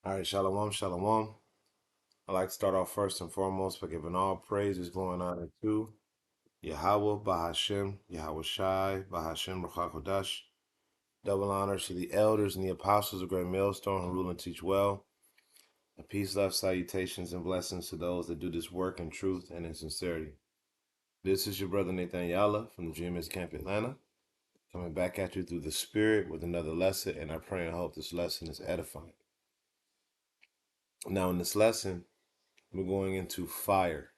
All right, shalom, shalom. I'd like to start off first and foremost by giving all praises going on to Yahweh, Bahashem, Yahweh Shai, Bahashem, Ruach Double honors to the elders and the apostles of Great Millstone who rule and teach well. And peace, love, salutations, and blessings to those that do this work in truth and in sincerity. This is your brother Nathan Yala from the GMS Camp Atlanta, coming back at you through the Spirit with another lesson, and I pray and hope this lesson is edifying. Now, in this lesson, we're going into fire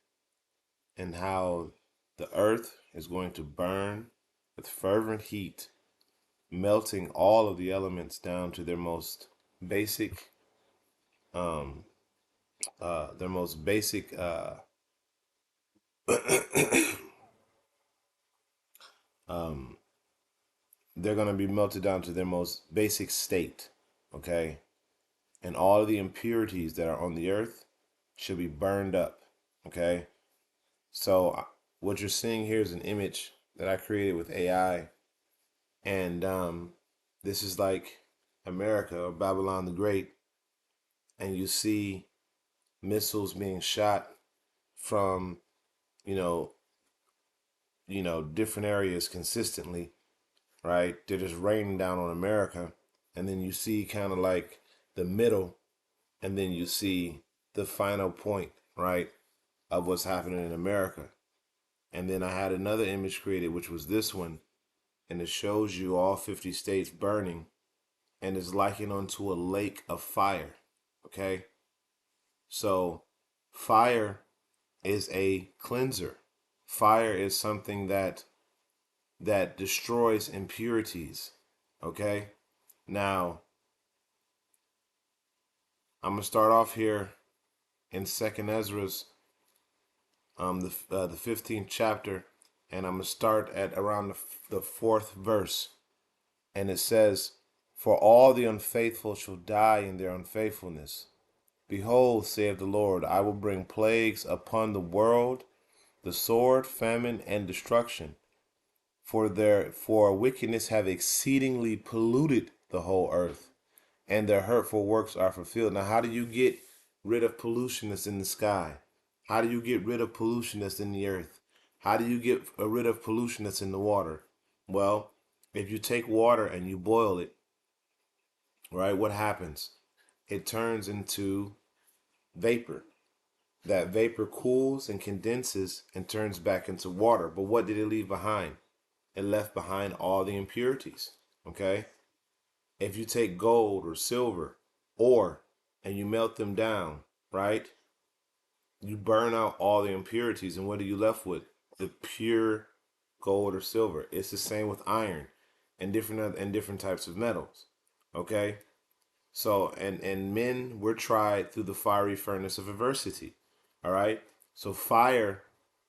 and how the earth is going to burn with fervent heat, melting all of the elements down to their most basic, um, their most basic, um, they're going to be melted down to their most basic state, okay? And all of the impurities that are on the earth should be burned up, okay? So what you're seeing here is an image that I created with AI, and this is like America or Babylon the Great, and you see missiles being shot from you know different areas consistently, right? They're just raining down on America, and then you see kind of like the middle, and then you see the final point, right, of what's happening in America. And then I had another image created, which was this one, and it shows you all 50 states burning, and is likened onto a lake of fire. Okay, so fire is a cleanser. Fire is something that destroys impurities. Okay, now I'm gonna start off here in Second Ezra's, the 15th chapter, and I'm gonna start at around the fourth verse, and it says, "For all the unfaithful shall die in their unfaithfulness. Behold, saith the Lord, I will bring plagues upon the world, the sword, famine, and destruction. For wickedness have exceedingly polluted the whole earth, and their hurtful works are fulfilled." Now, how do you get rid of pollution that's in the sky? How do you get rid of pollution that's in the earth? How do you get rid of pollution that's in the water? Well, if you take water and you boil it, right, what happens? It turns into vapor. That vapor cools and condenses and turns back into water. But what did it leave behind? It left behind all the impurities. Okay? If you take gold or silver, ore, and you melt them down, right? You burn out all the impurities, and what are you left with? The pure gold or silver. It's the same with iron and different types of metals. Okay? So and men were tried through the fiery furnace of adversity. All right? So fire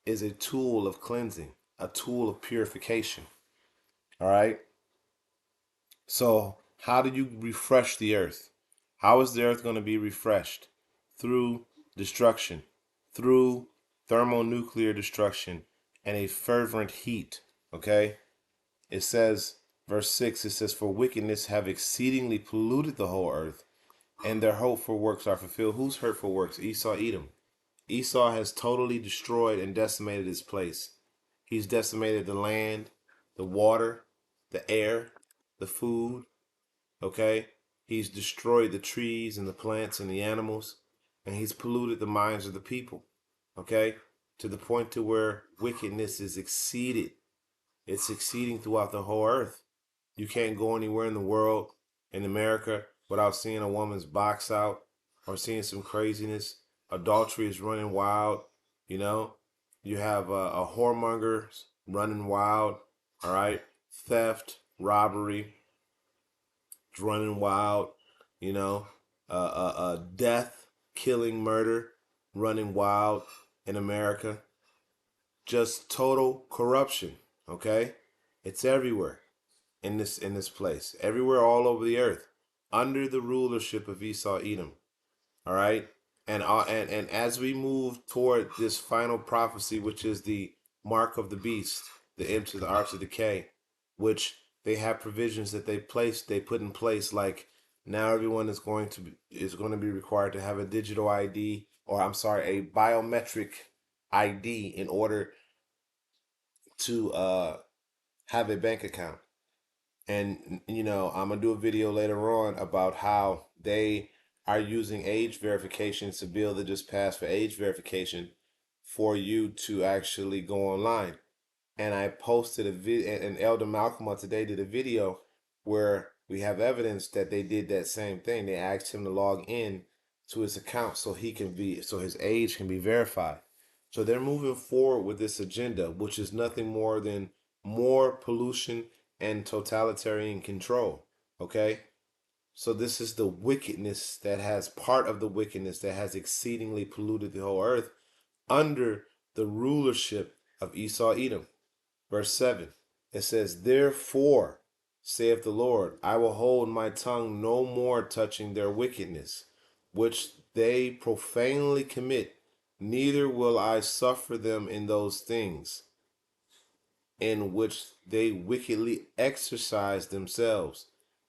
is a tool of cleansing, a tool of purification. All right? So how do you refresh the earth? How is the earth going to be refreshed? Through destruction, through thermonuclear destruction and a fervent heat. Okay? It says, verse 6, it says, "For wickedness have exceedingly polluted the whole earth, and their hopeful works are fulfilled." Whose hurtful works? Esau, Edom. Esau has totally destroyed and decimated his place. He's decimated the land, the water, the air, the food. Okay? He's destroyed the trees and the plants and the animals, and he's polluted the minds of the people. Okay? To the point to where wickedness is exceeded. It's exceeding throughout the whole earth. You can't go anywhere in the world, in America, without seeing a woman's box out or seeing some craziness. Adultery is running wild. You know, you have a whoremongers running wild. All right, theft, robbery, running wild. You know, death, killing, murder, running wild in America. Just total corruption. Okay, it's everywhere in this place, everywhere, all over the earth, under the rulership of Esau, Edom. All right, and as we move toward this final prophecy, which is the mark of the beast, the image of the arts of decay, which they have provisions that they put in place, like Now everyone is going to be required to have a digital ID, or I'm sorry, a biometric ID in order to have a bank account. And I'm gonna do a video later on about how they are using age verification. It's a bill that just passed for age verification for you to actually go online. And I posted a video, and Elder Malcolm today did a video where we have evidence that they did that same thing. They asked him to log in to his account so his age can be verified. So they're moving forward with this agenda, which is nothing more than more pollution and totalitarian control. Okay? So this is the wickedness that has part of the wickedness that has exceedingly polluted the whole earth under the rulership of Esau Edom. Verse 7, it says, "Therefore, saith the Lord, I will hold my tongue no more touching their wickedness, which they profanely commit, neither will I suffer them in those things in which they wickedly exercise themselves.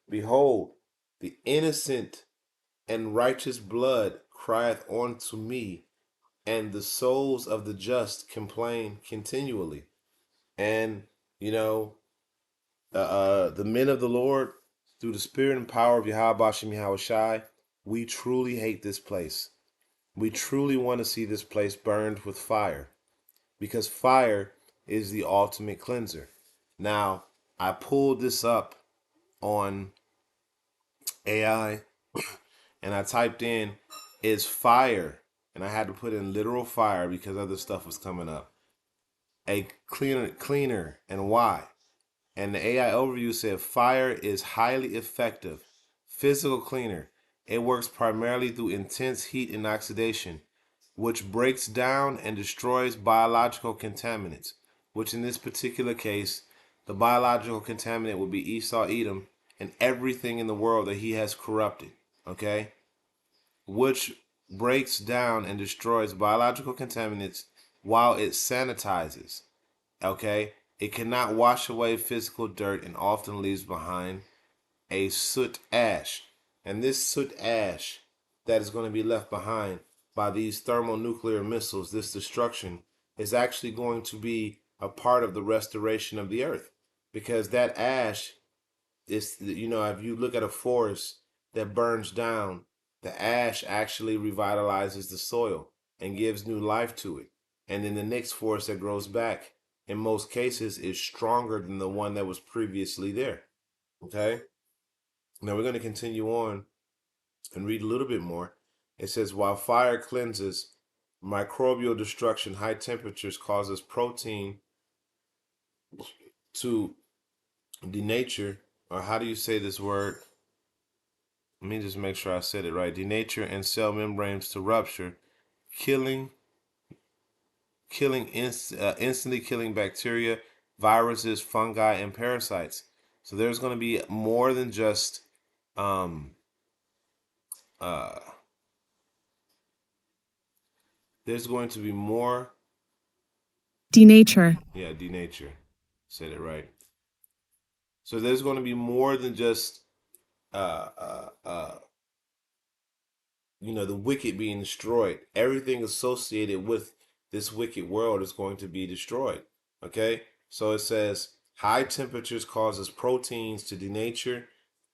Behold, the innocent and righteous blood crieth unto me, and the souls of the just complain continually." And you know, the men of the Lord, through the spirit and power of Yahweh Bashem Yahweh Shai, we truly hate this place. We truly want to see this place burned with fire, because fire is the ultimate cleanser. Now, I pulled this up on AI and I typed in, "is fire," and I had to put in literal fire because other stuff was coming up, "a cleaner, and why?" And the AI overview said fire is highly effective physical cleaner. It works primarily through intense heat and oxidation, which breaks down and destroys biological contaminants, which in this particular case, the biological contaminant would be Esau Edom and everything in the world that he has corrupted. Okay? Which breaks down and destroys biological contaminants while it sanitizes. Okay? It cannot wash away physical dirt and often leaves behind a soot ash. And this soot ash that is going to be left behind by these thermonuclear missiles, this destruction, is actually going to be a part of the restoration of the earth. Because that ash is, if you look at a forest that burns down, the ash actually revitalizes the soil and gives new life to it. And then the next forest that grows back, in most cases, is stronger than the one that was previously there. Okay? Now we're going to continue on and read a little bit more. It says, while fire cleanses, microbial destruction, high temperatures causes protein to denature, or how do you say this word? Let me just make sure I said it right. Denature and cell membranes to rupture, instantly killing bacteria, viruses, fungi, and parasites. So there's going to be more than just there's going to be more Denature. Yeah, denature. Said it right. So there's going to be more than just uh uh uh the wicked being destroyed. Everything associated with this wicked world is going to be destroyed. Okay? So it says high temperatures causes proteins to denature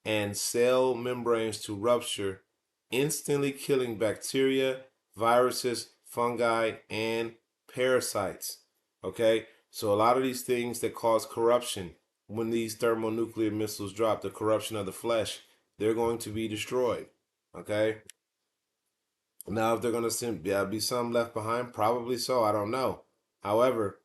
and cell membranes to rupture, instantly killing bacteria, viruses, fungi, and parasites. Okay? So a lot of these things that cause corruption, when these thermonuclear missiles drop, the corruption of the flesh, they're going to be destroyed. Okay? Now, if they're going to be some left behind, probably so. I don't know. However,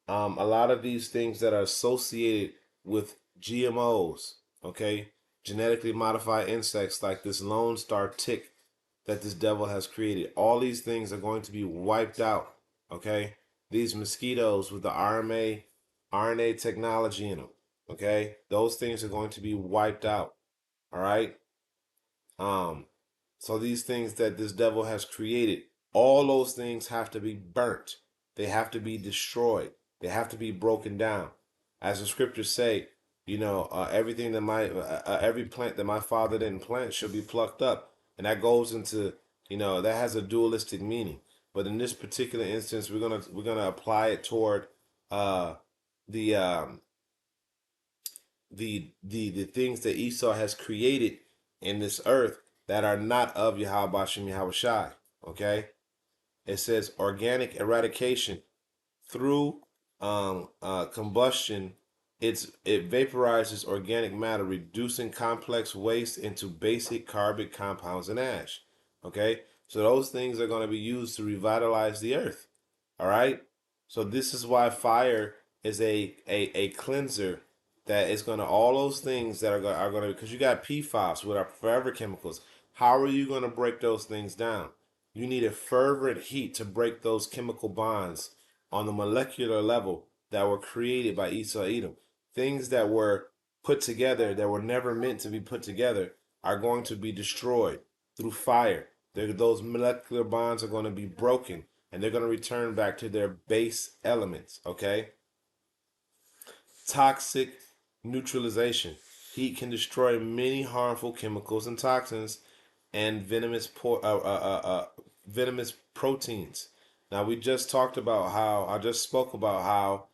a lot of these things that are associated with GMOs, okay, genetically modified insects like this Lone Star tick that this devil has created, all these things are going to be wiped out, okay? These mosquitoes with the RNA technology in them, okay? Those things are going to be wiped out, all right? Um, so these things that this devil has created, all those things have to be burnt. They have to be destroyed. They have to be broken down. As the scriptures say, Everything that every plant that my father didn't plant should be plucked up, and that goes into, that has a dualistic meaning. But in this particular instance, we're gonna apply it toward uh, the the things that Esau has created in this earth that are not of Yahweh Bashem Yahweh Shai. Okay, it says organic eradication through combustion. It vaporizes organic matter, reducing complex waste into basic carbon compounds and ash. Okay, so those things are going to be used to revitalize the earth. All right, so this is why fire is a cleanser that is going to, all those things that are going to, because you got PFAS with our forever chemicals. How are you going to break those things down? You need a fervent heat to break those chemical bonds on the molecular level that were created by Esau Edom. Things that were put together that were never meant to be put together are going to be destroyed through fire. Those molecular bonds are going to be broken, and they're going to return back to their base elements. Okay. Toxic neutralization. Heat can destroy many harmful chemicals and toxins and venomous proteins. Now we just talked about how I just spoke about how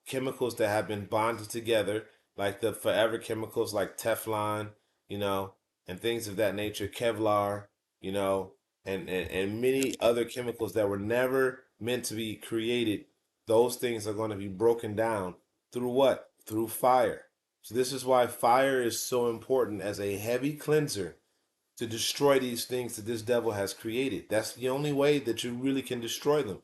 chemicals that have been bonded together, like the forever chemicals like Teflon, you know, and things of that nature, Kevlar, you know, and many other chemicals that were never meant to be created. Those things are going to be broken down through what? Through fire. So this is why fire is so important as a heavy cleanser to destroy these things that this devil has created. That's the only way that you really can destroy them.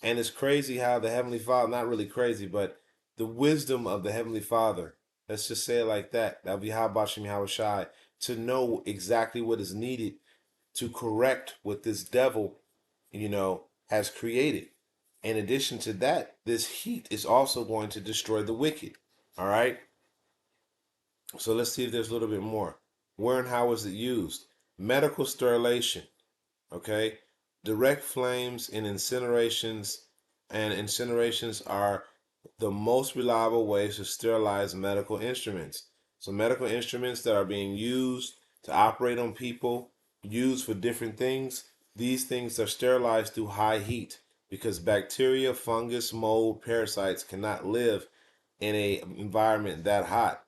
And it's crazy how the Heavenly Father, not really crazy, but the wisdom of the Heavenly Father, let's just say it like that, that'll be how Bashim Yahushai, to know exactly what is needed to correct what this devil, has created. In addition to that, this heat is also going to destroy the wicked. All right. So let's see if there's a little bit more. Where and how is it used? Medical sterilization. Okay. Direct flames and incinerations are the most reliable ways to sterilize medical instruments. So medical instruments that are being used to operate on people, used for different things, these things are sterilized through high heat because bacteria, fungus, mold, parasites cannot live in a environment that hot.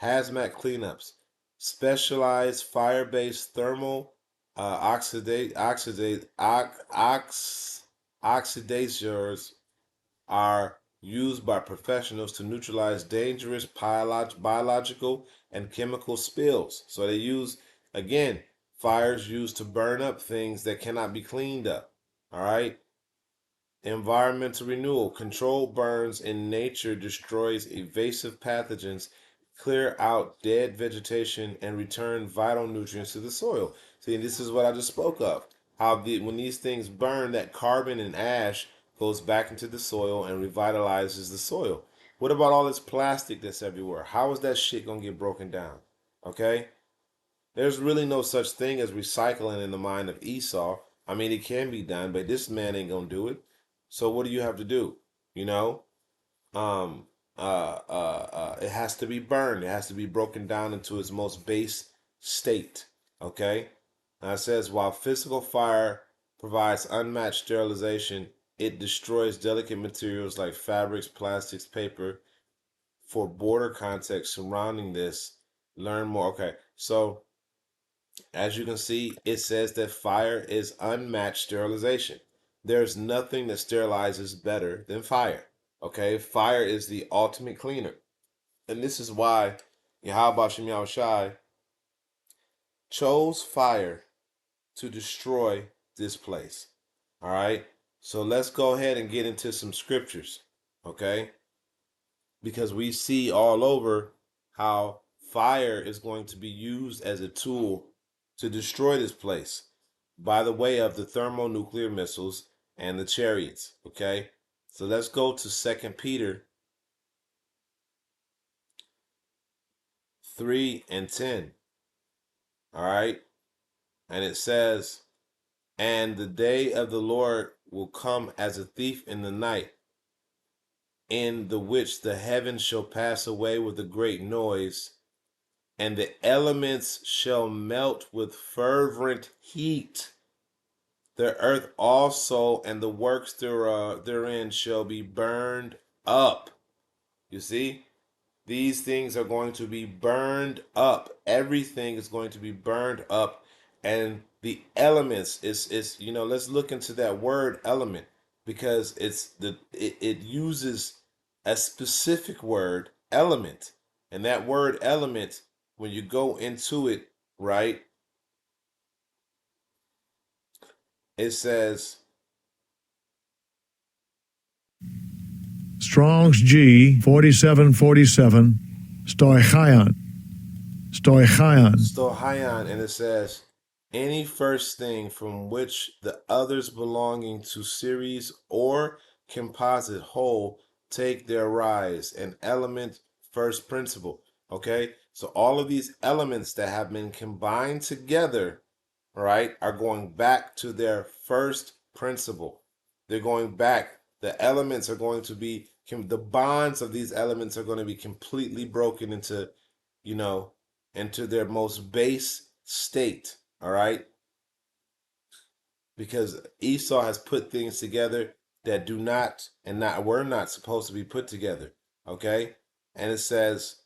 Hazmat cleanups, specialized fire-based thermal oxidizers are used by professionals to neutralize dangerous biological and chemical spills. So they use, again, fires used to burn up things that cannot be cleaned up. All right. Environmental renewal. Controlled burns in nature destroys invasive pathogens, clear out dead vegetation, and return vital nutrients to the soil. See, this is what I just spoke of. How when these things burn, that carbon and ash goes back into the soil and revitalizes the soil. What about all this plastic that's everywhere? How is that shit gonna get broken down? Okay? There's really no such thing as recycling in the mind of Esau. I mean, it can be done, but this man ain't gonna do it. So what do you have to do? You know, um, it has to be burned. It has to be broken down into its most base state. Okay. Now it says while physical fire provides unmatched sterilization, it destroys delicate materials like fabrics, plastics, paper. For border context surrounding this, learn more. Okay, so as you can see, it says that fire is unmatched sterilization. There's nothing that sterilizes better than fire. Okay, fire is the ultimate cleaner. And this is why Yahweh Shem Yahushai chose fire to destroy this place. All right, so let's go ahead and get into some scriptures. Okay, because we see all over how fire is going to be used as a tool to destroy this place by the way of the thermonuclear missiles and the chariots. Okay, so let's go to 2 Peter 3:10. All right, and it says, and the day of the Lord will come as a thief in the night, in the which the heavens shall pass away with a great noise, and the elements shall melt with fervent heat. The earth also and the works therein shall be burned up. You see? These things are going to be burned up. Everything is going to be burned up. And the elements is let's look into that word element, because it uses a specific word, element. And that word element, when you go into it, right, it says Strong's G 4747 stoichion. stoichion, and it says any first thing from which the others belonging to series or composite whole take their rise, an element, first principle. Okay, so all of these elements that have been combined together, right, are going back to their first principle. They're going back. The elements are going to be, the bonds of these elements are going to be completely broken into, you know, into their most base state. All right, because Esau has put things together that do not and not were not supposed to be put together. Okay, and it says,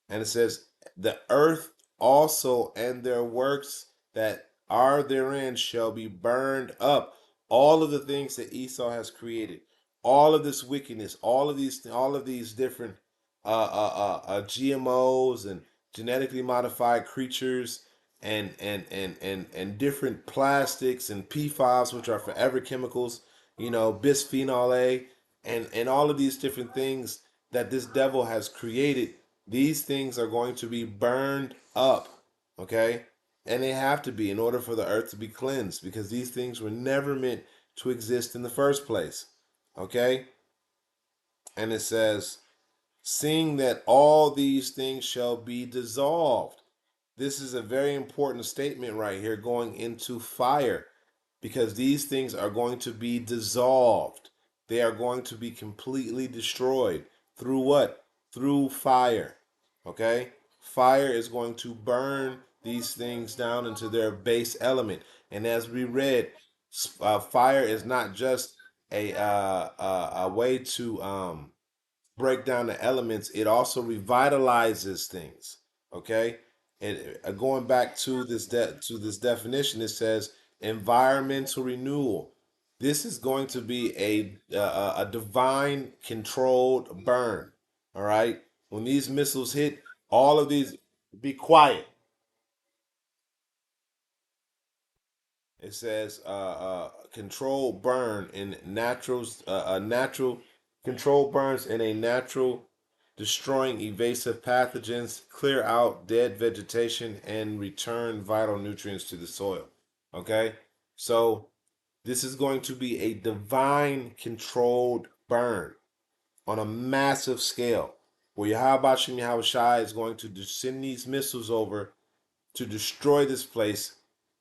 the earth also and their works that are therein shall be burned up. All of the things that Esau has created, all of this wickedness, all of these different GMOs and genetically modified creatures, and different plastics and PFAS, which are forever chemicals, bisphenol A, and all of these different things that this devil has created. These things are going to be burned up, okay? And they have to be in order for the earth to be cleansed, because these things were never meant to exist in the first place, okay? And it says, seeing that all these things shall be dissolved. This is a very important statement right here, going into fire, because these things are going to be dissolved. They are going to be completely destroyed through what? Through fire. Okay? Fire is going to burn these things down into their base element. And as we read, fire is not just a way to break down the elements, it also revitalizes things. Okay, and going back to this definition, it says environmental renewal. This is going to be a divine controlled burn. All right, when these missiles hit, all of these, be quiet. It says control burn in naturals, natural control burns in a natural, destroying evasive pathogens, clear out dead vegetation, and return vital nutrients to the soil. Okay, so this is going to be a divine controlled burn on a massive scale, where Yahweh Shem Yahweh Shai is going to send these missiles over to destroy this place,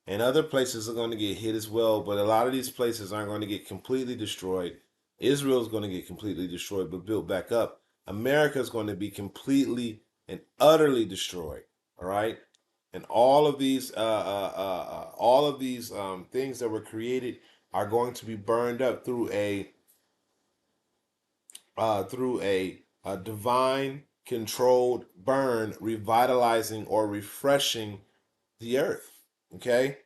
and other places are going to get hit as well. But a lot of these places aren't going to get completely destroyed. Israel is going to get completely destroyed, but built back up. America is going to be completely and utterly destroyed. All right, and all of these things that were created are going to be burned up through a divine controlled burn, revitalizing or refreshing the earth. Okay,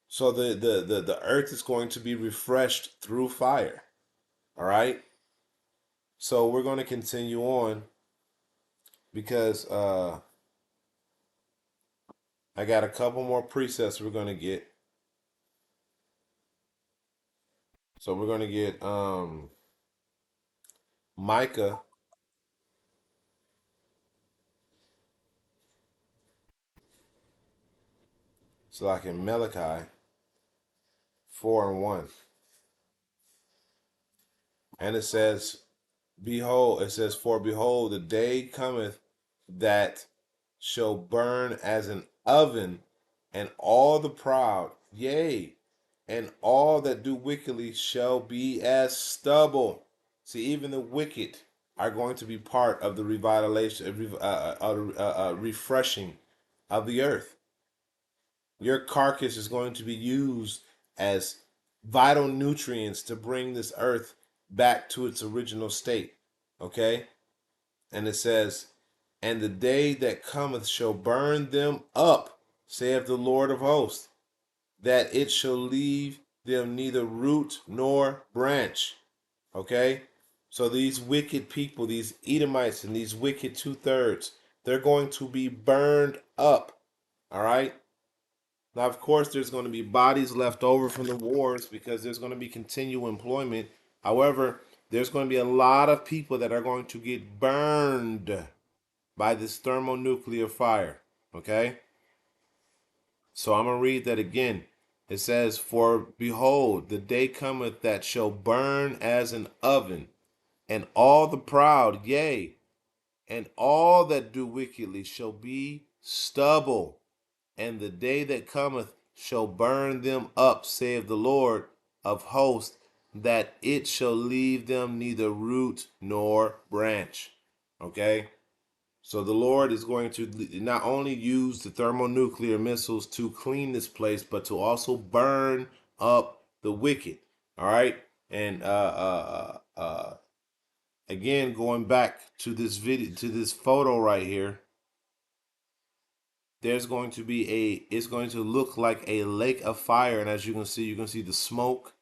so the earth is going to be refreshed through fire. All right, so we're going to continue on, because I got a couple more precepts we're going to get. So we're going to get Micah, so like in Malachi 4:1, and it says, behold, it says, for behold, the day cometh that shall burn as an oven, and all the proud, yea, and all that do wickedly shall be as stubble. See, even the wicked are going to be part of the refreshing of the earth. Your carcass is going to be used as vital nutrients to bring this earth back to its original state. Okay? And it says, and the day that cometh shall burn them up, saith the Lord of hosts, that it shall leave them neither root nor branch. Okay? So these wicked people, these Edomites and these wicked 2/3, they're going to be burned up. All right? Now, of course, there's going to be bodies left over from the wars because there's going to be continual employment. However, there's going to be a lot of people that are going to get burned by this thermonuclear fire. Okay? So I'm going to read that again. It says, for behold, the day cometh that shall burn as an oven, and all the proud, yea, and all that do wickedly shall be stubble. And the day that cometh shall burn them up, saith the Lord of hosts, that it shall leave them neither root nor branch. Okay? So the Lord is going to not only use the thermonuclear missiles to clean this place, but to also burn up the wicked. All right? And again, going back to this video, to this photo right here, there's going to be it's going to look like a lake of fire. And as you can see the smoke.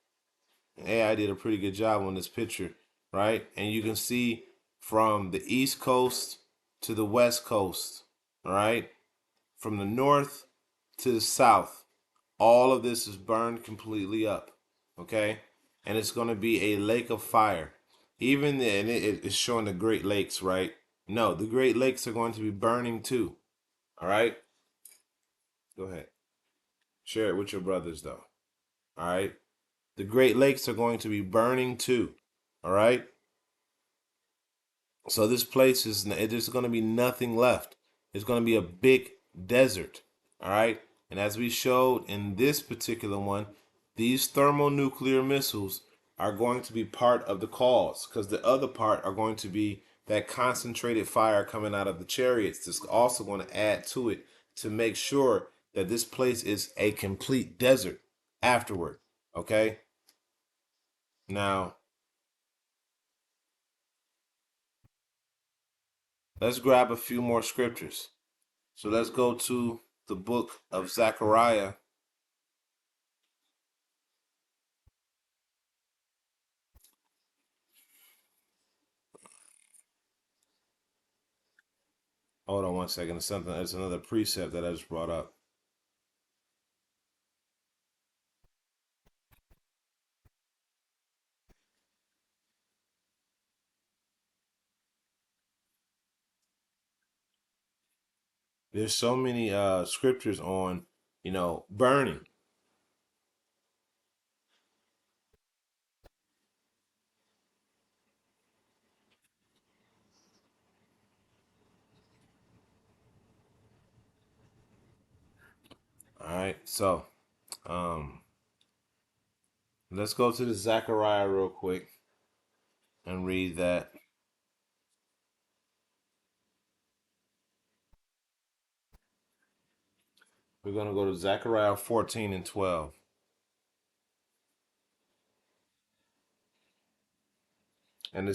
Hey, I did a pretty good job on this picture, right? And you can see from the East Coast to the West Coast, all right? From the north to the south, all of this is burned completely up, okay? And it's going to be a lake of fire. Even and it's showing the Great Lakes, right? No, the Great Lakes are going to be burning too, all right? Go ahead. Share it with your brothers, though. All right. The Great Lakes are going to be burning too. All right. So this place is there's going to be nothing left. It's going to be a big desert. All right. And as we showed in this particular one, these thermonuclear missiles are going to be part of the cause, because the other part are going to be that concentrated fire coming out of the chariots. That's also going to add to it to make sure that this place is a complete desert afterward. Okay. Now, let's grab a few more scriptures. So let's go to the book of Zechariah. Hold on one second. It's another precept that I just brought up. There's so many scriptures on, burning. All right. So, um, let's go to the Zechariah real quick and read that. We're going to go to Zechariah 14 and 12. And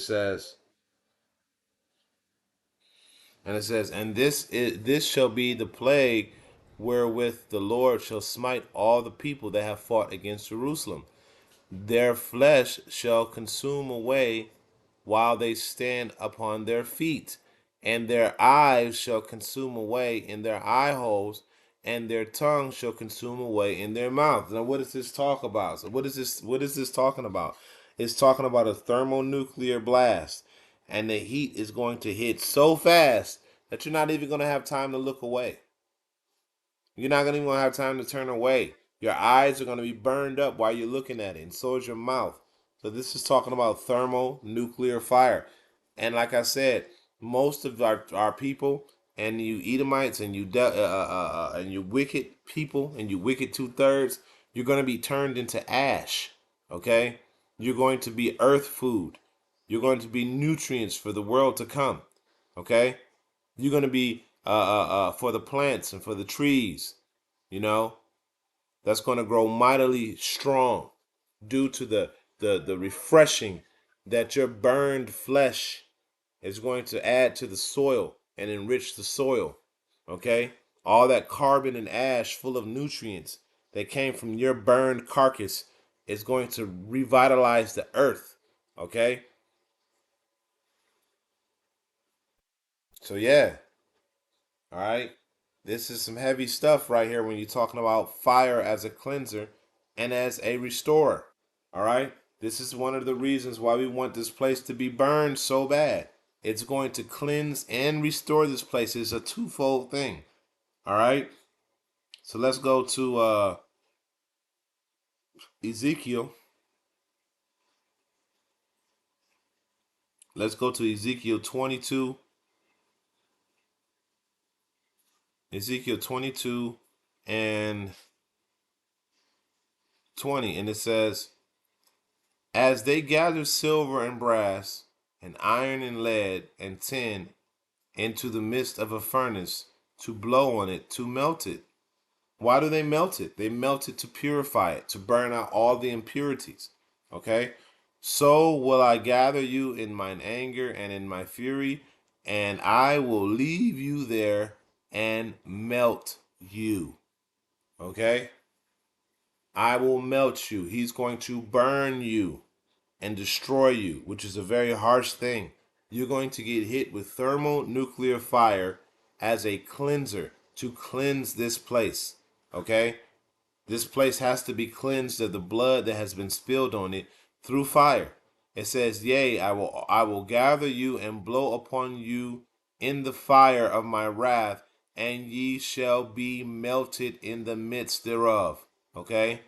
and this shall be the plague wherewith the Lord shall smite all the people that have fought against Jerusalem. Their flesh shall consume away while they stand upon their feet, and their eyes shall consume away in their eye holes, and their tongue shall consume away in their mouth. Now, what does this talk about? So, What is this talking about? It's talking about a thermonuclear blast, and the heat is going to hit so fast that you're not even going to have time to look away. You're not gonna even have time to turn away. Your eyes are gonna be burned up while you're looking at it, and so is your mouth. So this is talking about thermonuclear fire. And like I said, most of our people and you Edomites and you wicked people and you wicked 2/3, You're going to be turned into ash. Okay? You're going to be earth food. You're going to be nutrients for the world to come. Okay? You're going to be for the plants and for the trees. You know, that's going to grow mightily strong due to the refreshing that your burned flesh is going to add to the soil and enrich the soil. Okay? All that carbon and ash full of nutrients that came from your burned carcass is going to revitalize the earth. Okay? So, yeah. All right? This is some heavy stuff right here when you're talking about fire as a cleanser and as a restorer. All right? This is one of the reasons why we want this place to be burned so bad. It's going to cleanse and restore this place. It's a twofold thing. All right? So let's go to Ezekiel. Let's go to Ezekiel 22. Ezekiel 22 and 20. And it says, as they gather silver and brass, and iron and lead and tin into the midst of a furnace to blow on it, to melt it. Why do they melt it? They melt it to purify it, to burn out all the impurities. Okay? So will I gather you in mine anger and in my fury, and I will leave you there and melt you. Okay? I will melt you. He's going to burn you and destroy you, which is a very harsh thing. You're going to get hit with thermonuclear fire as a cleanser to cleanse this place. Okay? This place has to be cleansed of the blood that has been spilled on it through fire. It says, yea, I will gather you and blow upon you in the fire of my wrath, and ye shall be melted in the midst thereof. Okay?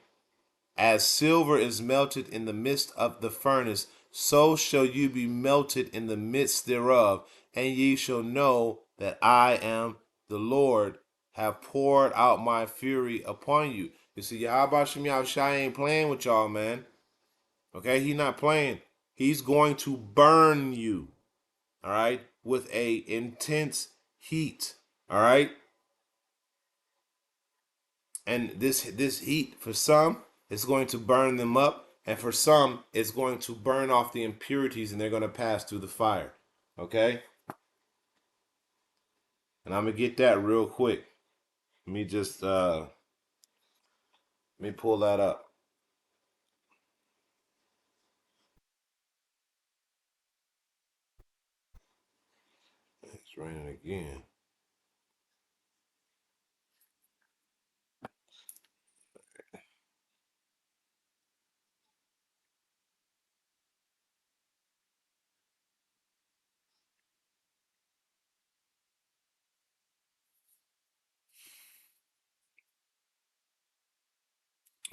As silver is melted in the midst of the furnace, so shall you be melted in the midst thereof, and ye shall know that I am the Lord, have poured out my fury upon you. You see, Yahweh Shem Yahushai ain't playing with y'all, man. Okay, he's not playing. He's going to burn you, all right, with a intense heat, all right. And this heat for some is going to burn them up, and for some it's going to burn off the impurities, and they're going to pass through the fire. Okay, and I'm gonna get that real quick. Let me just let me pull that up. It's raining again.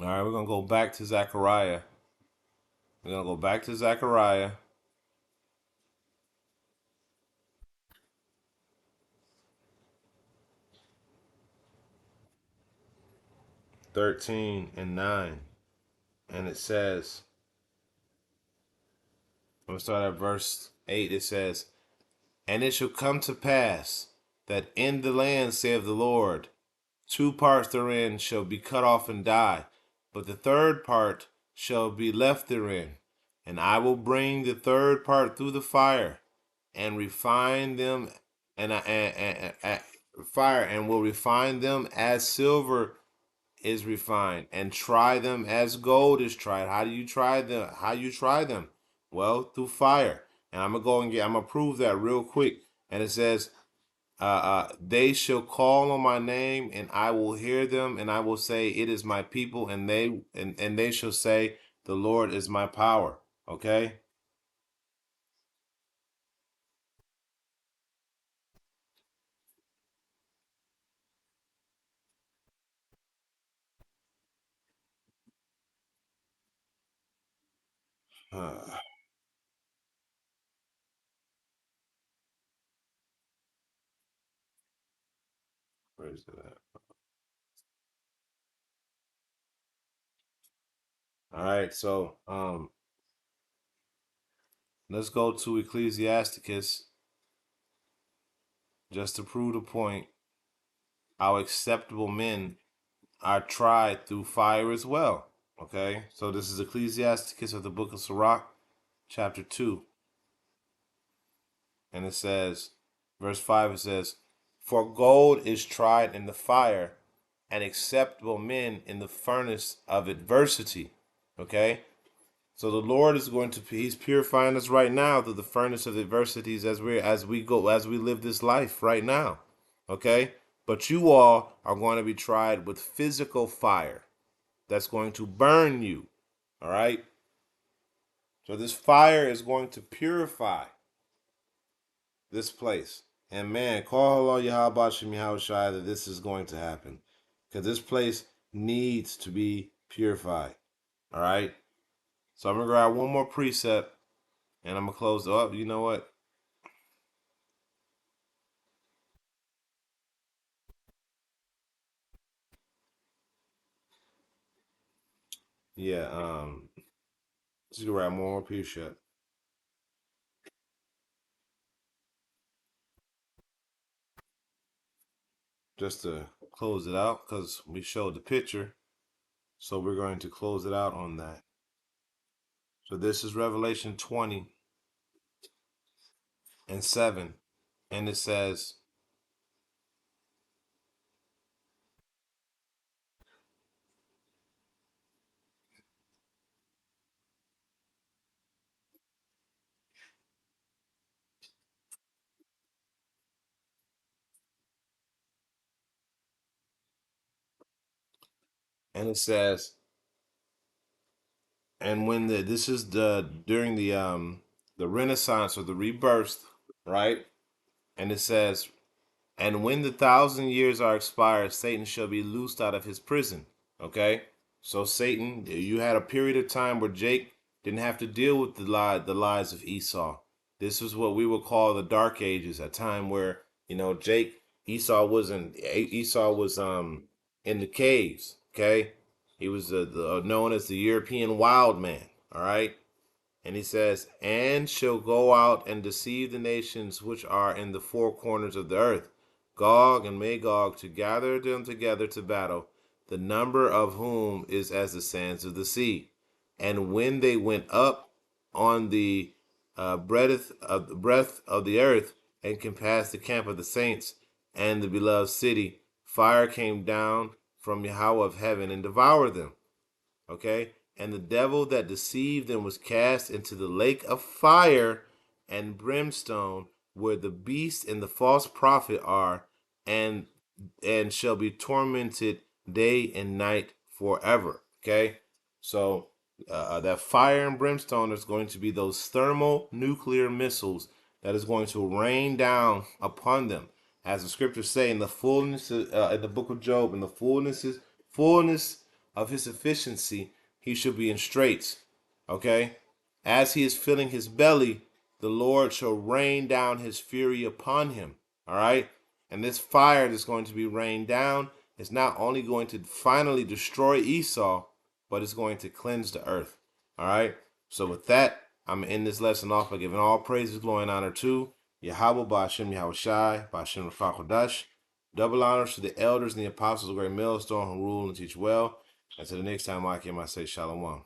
All right, we're gonna go back to Zechariah. We're gonna go back to Zechariah 13 and 9, and it says, I'm gonna start at verse 8. It says, and it shall come to pass that in the land, saith the Lord, two parts therein shall be cut off and die, but the third part shall be left therein. And I will bring the third part through the fire, and refine them, and fire, and will refine them as silver is refined, and try them as gold is tried. How do you try them? How you try them? Well, through fire. And I'm gonna prove that real quick. And it says, they shall call on my name, and I will hear them, and I will say, it is my people, and they shall say, the Lord is my power. Okay. Where is it at? All right, so let's go to Ecclesiasticus just to prove the point. How acceptable men are tried through fire as well. Okay, so this is Ecclesiasticus of the book of Sirach, chapter 2. And it says, verse 5, it says, "For gold is tried in the fire, and acceptable men in the furnace of adversity." Okay, so the Lord is going to, He's purifying us right now through the furnace of adversities as we live this life right now. Okay, but you all are going to be tried with physical fire that's going to burn you. All right, so this fire is going to purify this place. And man, call Allah Yahweh Shai that this is going to happen. Because this place needs to be purified. All right. So I'm going to grab one more precept and I'm going to close up. You know what? Yeah. Just grab one more precept. Just to close it out because we showed the picture. So we're going to close it out on that. So this is Revelation 20 and 7. And it says, and it says, and when this is the during the Renaissance or the rebirth, right? And it says, and when the 1,000 years are expired, Satan shall be loosed out of his prison. Okay, so Satan, you had a period of time where Jake didn't have to deal with the lies of Esau. This was what we would call the Dark Ages, a time where Esau was in the caves. Okay, he was known as the European wild man. All right, and he says, and shall go out and deceive the nations which are in the four corners of the earth, Gog and Magog, to gather them together to battle, the number of whom is as the sands of the sea. And when they went up on the breadth of the earth, and compassed the camp of the saints and the beloved city, fire came down from Yahweh of heaven and devoured them. Okay, and the devil that deceived them was cast into the lake of fire and brimstone, where the beast and the false prophet are, and shall be tormented day and night forever. Okay, so that fire and brimstone is going to be those thermonuclear missiles that is going to rain down upon them, as the scriptures say, in the fullness in the book of Job, in the fullness of his sufficiency, he should be in straits. Okay? As he is filling his belly, the Lord shall rain down his fury upon him. All right? And this fire that's going to be rained down is not only going to finally destroy Esau, but it's going to cleanse the earth. All right? So with that, I'm going to end this lesson off by giving all praises, glory, and honor to Yahweh, Ba'ashem Yahweh Shai, Ba'ashem Rafakodash. Double honors to the elders and the apostles of Great Millstone who rule and teach well. And to the next time I came, I say Shalom.